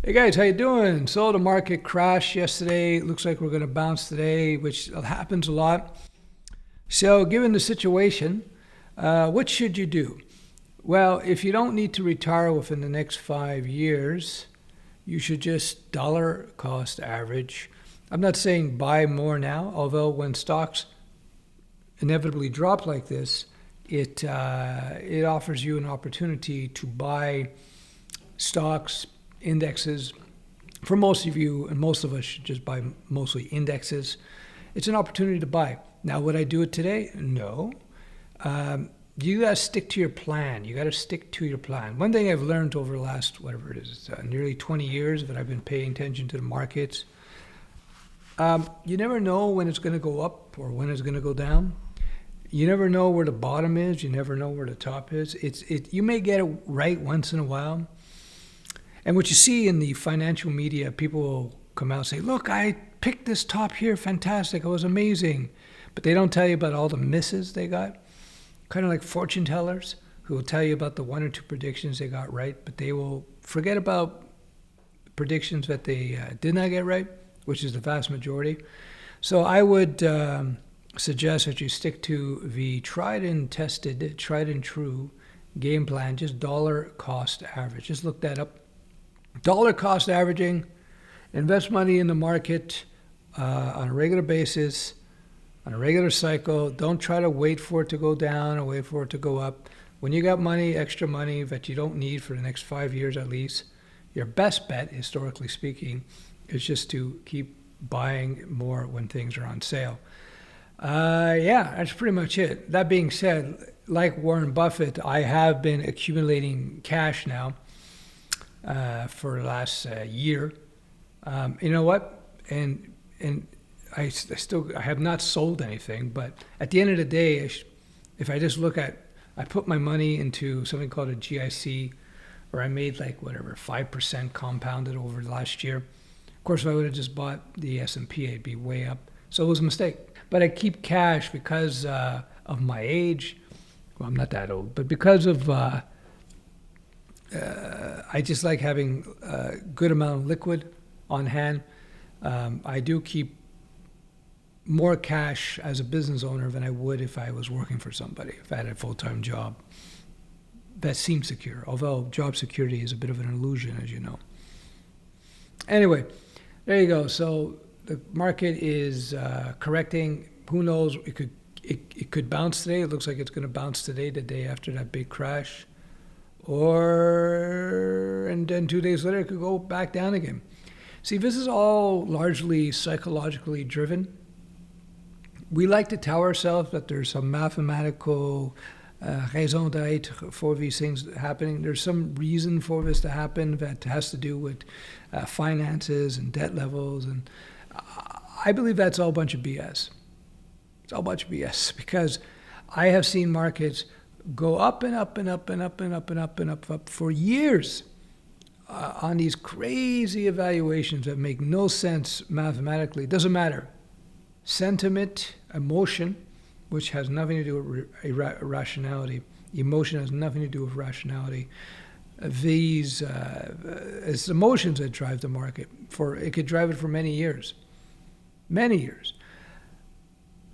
Hey guys, how you doing? So the market crashed yesterday. Looks like we're going to bounce today, which happens a lot. So given the situation, what should you do? Well, if you don't need to retire within the next 5 years, you should just dollar cost average. I'm not saying buy more now, although when stocks inevitably drop like this, it offers you an opportunity to buy stocks, indexes. For most of you, and most of us should just buy mostly indexes. It's an opportunity to buy. Now, would I do it today? No. You got to stick to your plan. You got to stick to your plan. One thing I've learned over the last, whatever it is, nearly 20 years that I've been paying attention to the markets, you never know when it's going to go up or when it's going to go down. You never know where the bottom is. You never know where the top is. You may get it right once in a while. And what you see in the financial media, people will come out and say, look, I picked this top here, fantastic, it was amazing. But they don't tell you about all the misses they got. Kind of like fortune tellers who will tell you about the one or two predictions they got right, but they will forget about predictions that they did not get right, which is the vast majority. So I would suggest that you stick to the tried and tested, tried and true game plan, just dollar cost average. Just look that up. Dollar cost averaging, invest money in the market on a regular basis, on a regular cycle. Don't try to wait for it to go down or wait for it to go up. When you got money, extra money that you don't need for the next 5 years at least, your best bet, historically speaking, is just to keep buying more when things are on sale. Yeah, that's pretty much it. That being said, like Warren Buffett, I have been accumulating cash now for the last year. You know what? And I have not sold anything, but at the end of the day, if I just look at, I put my money into something called a GIC, where I made like whatever 5% compounded over the last year. Of course, if I would have just bought the S&P, it'd be way up. So it was a mistake. But I keep cash because of my age. Well, I'm not that old, but because of I just like having a good amount of liquid on hand. I do keep more cash as a business owner than I would if I was working for somebody, if I had a full-time job. That seems secure, although job security is a bit of an illusion, as you know. Anyway, there you go. So the market is correcting. Who knows? It could bounce today. It looks like it's going to bounce today, the day after that big crash. And then 2 days later, it could go back down again. See, this is all largely psychologically driven. We like to tell ourselves that there's some mathematical raison d'être for these things happening. There's some reason for this to happen that has to do with finances and debt levels. And I believe that's all a bunch of BS. It's all a bunch of BS because I have seen markets go up and up and up and up and up and up and up for years on these crazy evaluations that make no sense mathematically. It doesn't matter. Sentiment, emotion, which has nothing to do with rationality. Emotion has nothing to do with rationality. It's emotions that drive the market. It could drive it for many years. Many years.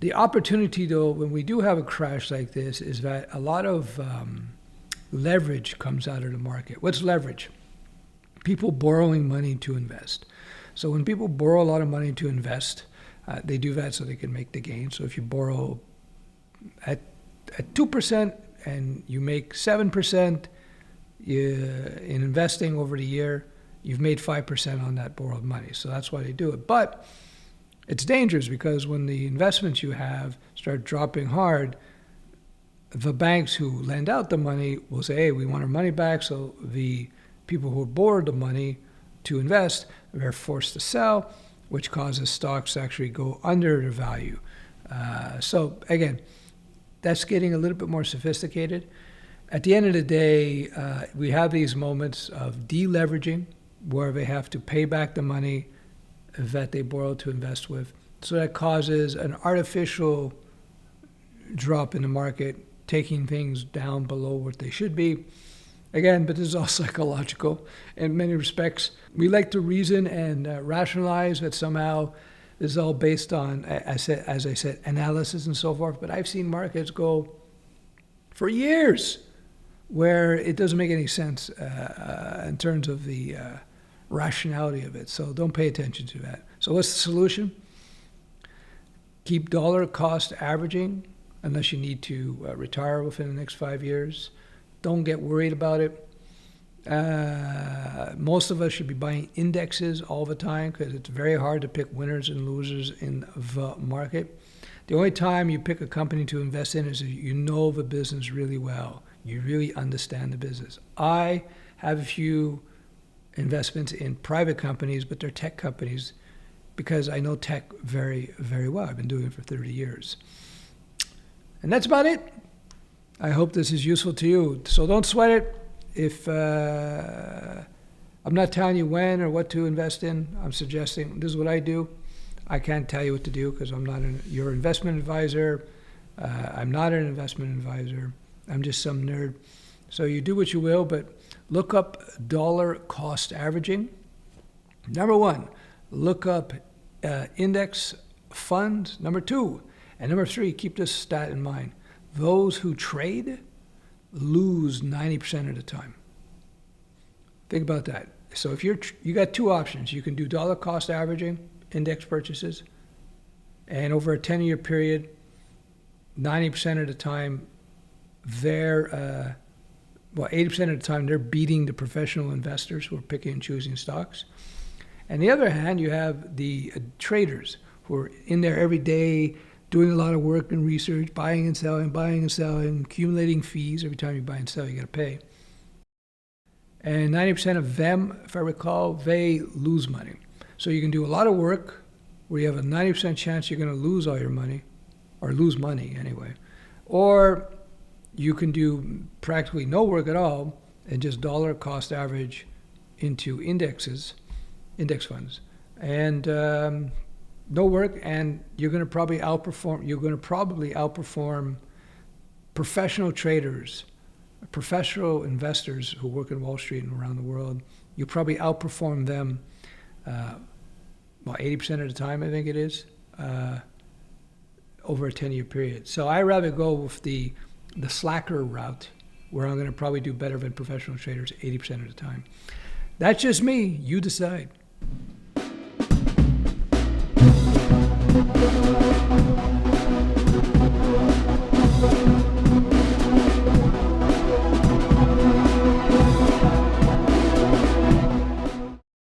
The opportunity, though, when we do have a crash like this, is that a lot of leverage comes out of the market. What's leverage? People borrowing money to invest. So when people borrow a lot of money to invest, they do that so they can make the gain. So if you borrow at 2% and you make 7% in investing over the year, you've made 5% on that borrowed money. So that's why they do it. But it's dangerous because when the investments you have start dropping hard, the banks who lend out the money will say, hey, we want our money back. So the people who borrowed the money to invest are forced to sell, which causes stocks to actually go under their value. So again, that's getting a little bit more sophisticated. At the end of the day, we have these moments of deleveraging where they have to pay back the money that they borrowed to invest with. So that causes an artificial drop in the market, taking things down below what they should be. Again, but this is all psychological in many respects. We like to reason and rationalize that somehow this is all based on, as I said, analysis and so forth. But I've seen markets go for years where it doesn't make any sense in terms of the rationality of it. So don't pay attention to that. So what's the solution? Keep dollar cost averaging unless you need to retire within the next 5 years. Don't get worried about it. Most of us should be buying indexes all the time because it's very hard to pick winners and losers in the market. The only time you pick a company to invest in is if you know the business really well. You really understand the business. I have a few investments in private companies, but they're tech companies because I know tech very, very well. I've been doing it for 30 years. And that's about it. I hope this is useful to you. So don't sweat it. If I'm not telling you when or what to invest in, I'm suggesting this is what I do. I can't tell you what to do because I'm not your investment advisor. I'm not an investment advisor. I'm just some nerd. So you do what you will, but look up dollar cost averaging. Number one, look up index funds. Number two, and number three, keep this stat in mind. Those who trade lose 90% of the time. Think about that. So if you got two options. You can do dollar cost averaging, index purchases, and over a 10-year period, 90% of the time, 80% of the time, they're beating the professional investors who are picking and choosing stocks. On the other hand, you have the traders who are in there every day, doing a lot of work and research, buying and selling, accumulating fees. Every time you buy and sell, you got to pay. And 90% of them, if I recall, they lose money. So you can do a lot of work where you have a 90% chance you're going to lose all your money, or lose money anyway. Or you can do practically no work at all and just dollar cost average into index funds. And no work, and you're going to probably outperform professional traders, professional investors who work in Wall Street and around the world. You'll probably outperform them 80% of the time, I think it is, over a 10-year period. So I rather go with the slacker route, where I'm going to probably do better than professional traders 80% of the time. That's just me. You decide.